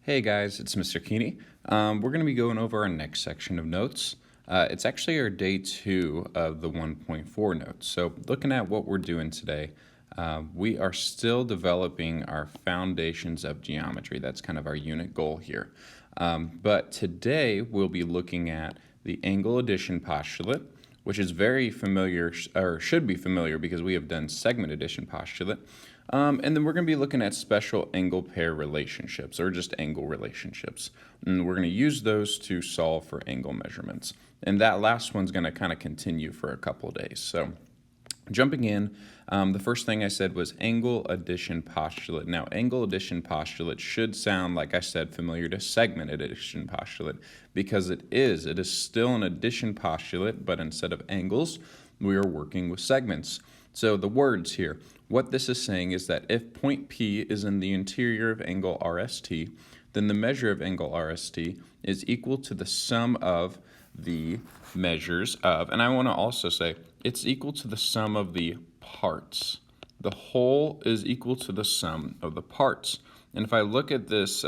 Hey guys, it's Mr. Keeney. We're going to be going over our next section of notes. It's actually our day 2 of the 1.4 notes. So looking at what we're doing today, we are still developing our foundations of geometry. That's kind of our unit goal here. But today we'll be looking at the angle addition postulate, which is very familiar, or should be familiar because we have done segment addition postulate. And then we're going to be looking at special angle pair relationships, or just angle relationships. And we're going to use those to solve for angle measurements. And that last one's going to kind of continue for a couple of days. So jumping in, the first thing I said was angle addition postulate. Now, angle addition postulate should sound, like I said, familiar to segment addition postulate because it is. It is still an addition postulate, but instead of angles, we are working with segments. So the words here, what this is saying is that if point P is in the interior of angle RST, then the measure of angle RST is equal to the sum of the measures of, and I want to also say, it's equal to the sum of the parts. The whole is equal to the sum of the parts. And if I look at this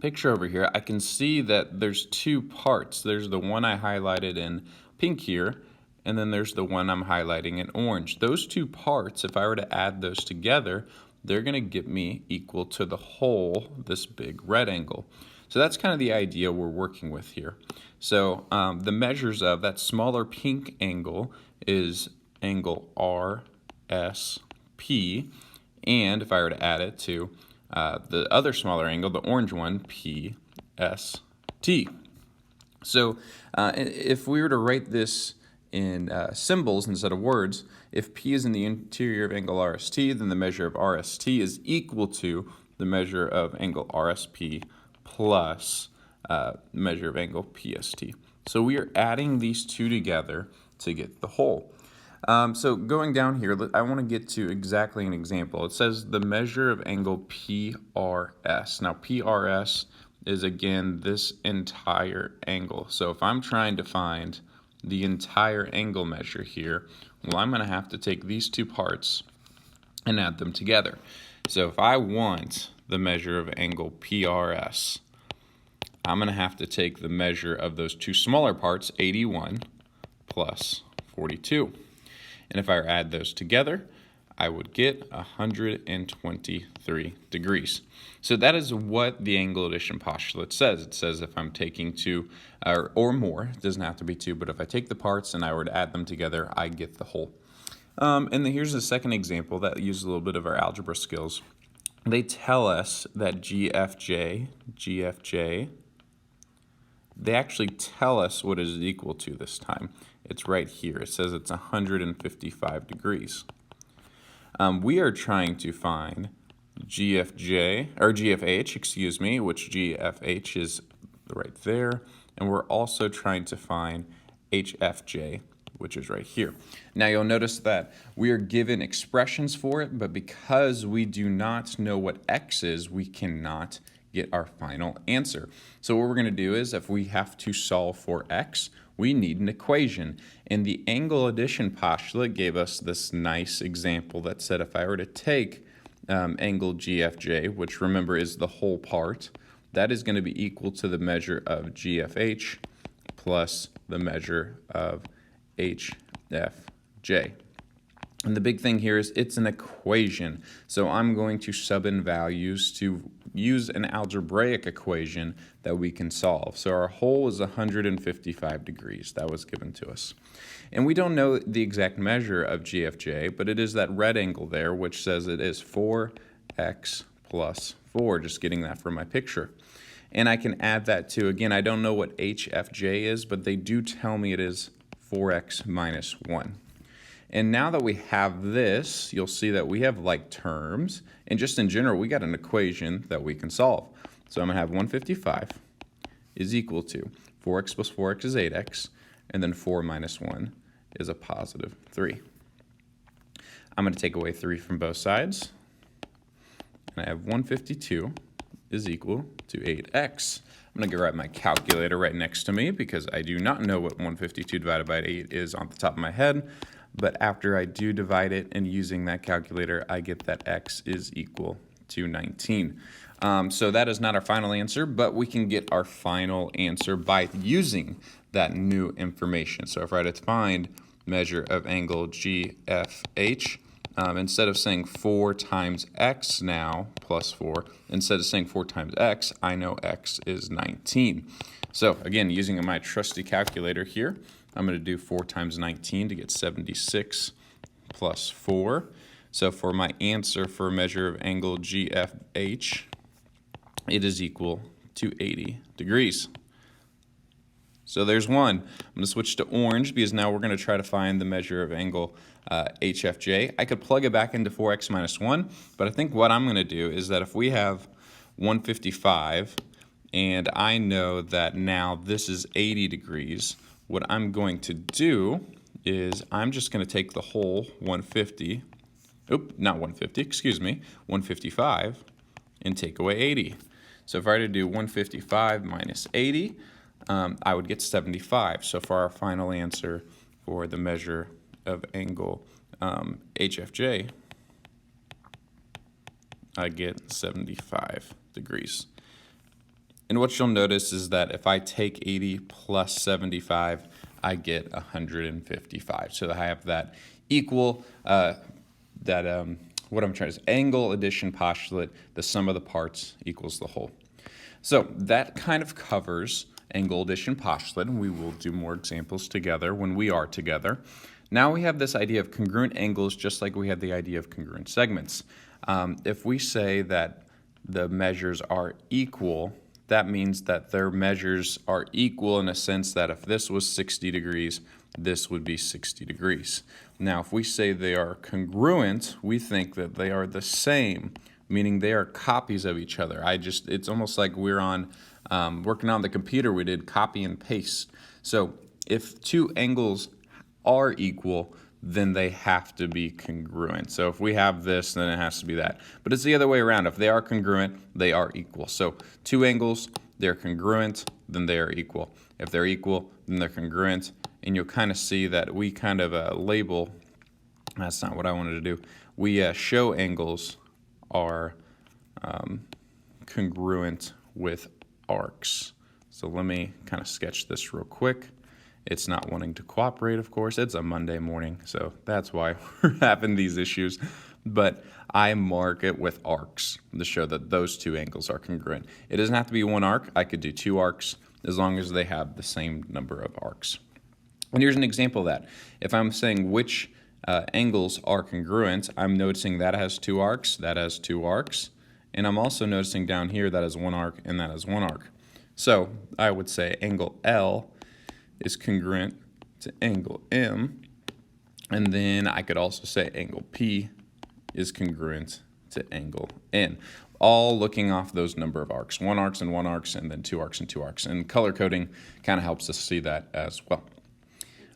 picture over here, I can see that there's two parts. There's the one I highlighted in pink here, and then there's the one I'm highlighting in orange. Those two parts, if I were to add those together, they're going to give me equal to the whole, this big red angle. So that's kind of the idea we're working with here. So the measures of that smaller pink angle is angle RSP, and if I were to add it to the other smaller angle, the orange one, PST. So if we were to write this in symbols instead of words, if P is in the interior of angle RST, then the measure of RST is equal to the measure of angle RSP plus measure of angle PST. So we are adding these two together to get the whole. So going down here, I want to get to exactly an example. It says the measure of angle PRS. Now PRS is again this entire angle. So if I'm trying to find the entire angle measure here, well, I'm going to have to take these two parts and add them together. So if I want the measure of angle PRS, I'm going to have to take the measure of those two smaller parts, 81 plus 42. And if I add those together, I would get 123 degrees. So that is what the angle addition postulate says. It says if I'm taking two or more, it doesn't have to be two, but if I take the parts and I were to add them together, I get the whole. And then here's the second example that uses a little bit of our algebra skills. They tell us that GFJ, they actually tell us what it is equal to this time. It's right here. It says it's 155 degrees. We are trying to find GFH, excuse me, which GFH is right there, and we're also trying to find HFJ, which is right here. Now you'll notice that we are given expressions for it, but because we do not know what X is, we cannot get our final answer. So what we're going to do is, if we have to solve for X, we need an equation. And the angle addition postulate gave us this nice example that said if I were to take angle GFJ, which remember is the whole part, that is going to be equal to the measure of GFH plus the measure of HFJ. And the big thing here is it's an equation. So I'm going to sub in values to use an algebraic equation that we can solve. So our whole is 155 degrees. That was given to us. And we don't know the exact measure of GFJ, but it is that red angle there, which says it is 4x plus 4, just getting that from my picture. And I can add that to, again, I don't know what HFJ is, but they do tell me it is 4x minus 1. And now that we have this, you'll see that we have like terms, and just in general, we got an equation that we can solve. So I'm going to have 155 is equal to 4x plus 4x is 8x, and then 4 minus 1 is a positive 3. I'm going to take away 3 from both sides, and I have 152 is equal to 8x. I'm going to grab my calculator right next to me because I do not know what 152 divided by 8 is on the top of my head. But after I do divide it and using that calculator, I get that x is equal to 19. So that is not our final answer, but we can get our final answer by using that new information. So if I had to find measure of angle GFH, instead of saying 4 times x now plus 4, instead of saying 4 times x, I know x is 19. So again, using my trusty calculator here, I'm going to do 4 times 19 to get 76 plus 4. So for my answer for a measure of angle GFH, it is equal to 80 degrees. So there's one. I'm going to switch to orange because now we're going to try to find the measure of angle HFJ. I could plug it back into 4x minus 1, but I think what I'm going to do is that if we have 155 and I know that now this is 80 degrees, what I'm going to do is I'm just going to take the whole 150, not 150, excuse me, 155, and take away 80. So if I were to do 155 minus 80, I would get 75. So for our final answer for the measure of angle HFJ, I get 75 degrees. And what you'll notice is that if I take 80 plus 75, I get 155. So I have that equal, what I'm trying to say, angle addition postulate, the sum of the parts equals the whole. So that kind of covers angle addition postulate, and we will do more examples together when we are together. Now we have this idea of congruent angles just like we had the idea of congruent segments. If we say that the measures are equal, that means that their measures are equal in a sense that if this was 60 degrees, this would be 60 degrees. Now, if we say they are congruent, we think that they are the same, meaning they are copies of each other. It's almost like we're on working on the computer, we did copy and paste. So if two angles are equal, then they have to be congruent. So if we have this, then it has to be that. But it's the other way around. If they are congruent, they are equal. So two angles, they're congruent, then they are equal. If they're equal, then they're congruent. And you'll kind of see that we kind of label, that's not what I wanted to do. We show angles are congruent with arcs. So let me kind of sketch this real quick. It's not wanting to cooperate, of course. It's a Monday morning, so that's why we're having these issues. But I mark it with arcs to show that those two angles are congruent. It doesn't have to be one arc. I could do two arcs as long as they have the same number of arcs. And here's an example of that. If I'm saying which angles are congruent, I'm noticing that has two arcs, that has two arcs, and I'm also noticing down here that has one arc and that has one arc. So I would say angle L is congruent to angle M, and then I could also say angle P is congruent to angle N, all looking off those number of arcs, one arcs and one arcs, and then two arcs and two arcs, and color coding kind of helps us see that as well.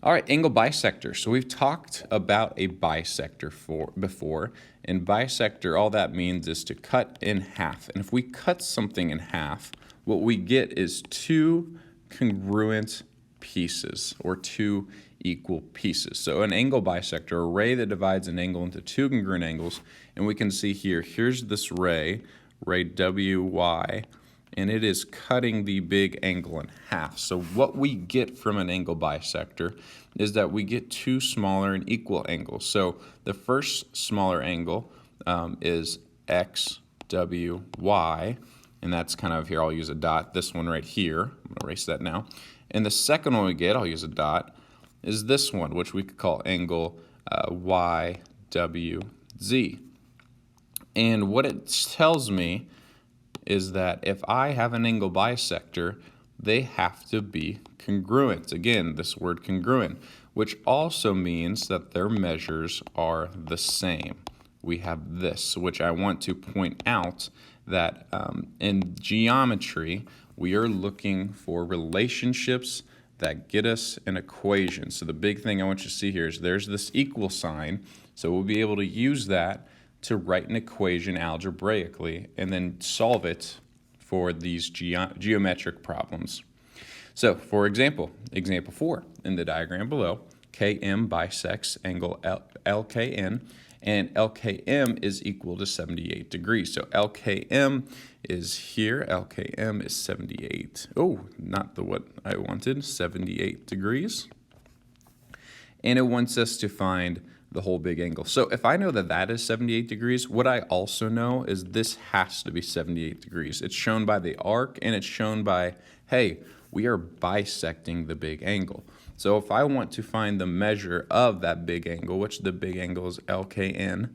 All right, angle bisector. So we've talked about a bisector before, and bisector, all that means is to cut in half, and if we cut something in half, what we get is two congruent pieces, or two equal pieces. So an angle bisector, a ray that divides an angle into two congruent angles, and we can see here, here's this ray WY, and it is cutting the big angle in half. So what we get from an angle bisector is that we get two smaller and equal angles. So the first smaller angle is XWY, and that's kind of here, I'll use a dot, this one right here, I'm going to erase that now. And the second one we get, I'll use a dot, is this one, which we could call angle YWZ. And what it tells me is that if I have an angle bisector, they have to be congruent. Again, this word congruent, which also means that their measures are the same. We have this, which I want to point out that in geometry, we are looking for relationships that get us an equation. So the big thing I want you to see here is there's this equal sign, so we'll be able to use that to write an equation algebraically and then solve it for these geometric problems. So for example 4, in the diagram below, KM bisects angle LKN, and LKM is equal to 78 degrees. So LKM is here. LKM is 78. Oh, not the what I wanted, 78 degrees. And it wants us to find the whole big angle. So if I know that that is 78 degrees, what I also know is this has to be 78 degrees. It's shown by the arc, and it's shown by, hey, we are bisecting the big angle. So if I want to find the measure of that big angle, which the big angle is LKN,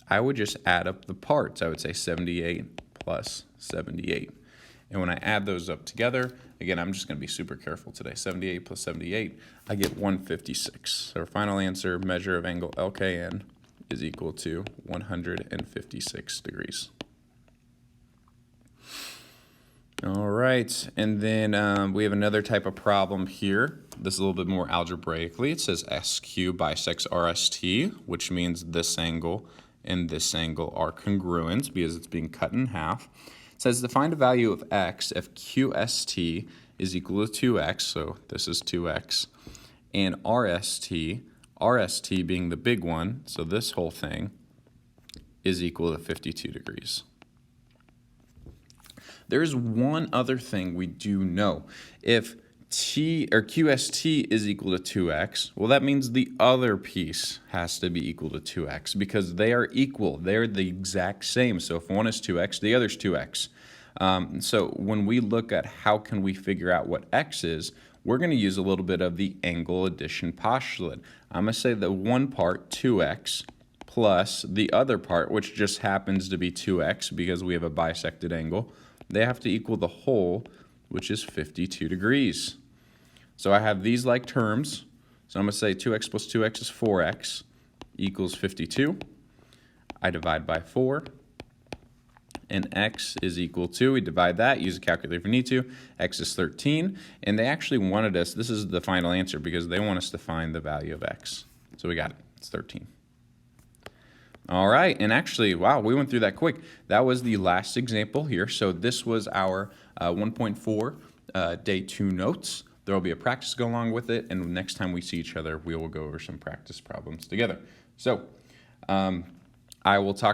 I would just add up the parts. I would say 78 plus 78. And when I add those up together, again, I'm just going to be super careful today. 78 plus 78, I get 156. So our final answer, measure of angle LKN, is equal to 156 degrees. All right, and then we have another type of problem here. This is a little bit more algebraically. It says SQ bisects RST, which means this angle and this angle are congruent because it's being cut in half. It says to find a value of x if QST is equal to 2x, so this is 2x, and RST being the big one, so this whole thing, is equal to 52 degrees. There's one other thing we do know. If QST is equal to 2x, well, that means the other piece has to be equal to 2x because they are equal. They're the exact same. So if one is 2x, the other is 2x. So when we look at how can we figure out what x is, we're going to use a little bit of the angle addition postulate. I'm going to say the one part, 2x, plus the other part, which just happens to be 2x because we have a bisected angle, they have to equal the whole, which is 52 degrees. So I have these like terms. So I'm going to say 2x plus 2x is 4x equals 52. I divide by 4. And x is equal to, we divide that, use a calculator if we need to, x is 13. And they actually wanted us, this is the final answer because they want us to find the value of x. So we got it, it's 13. All right, and actually, wow, we went through that quick. That was the last example here. So this was our 1.4 day 2 notes. There will be a practice to go along with it, and next time we see each other, we will go over some practice problems together. So I will talk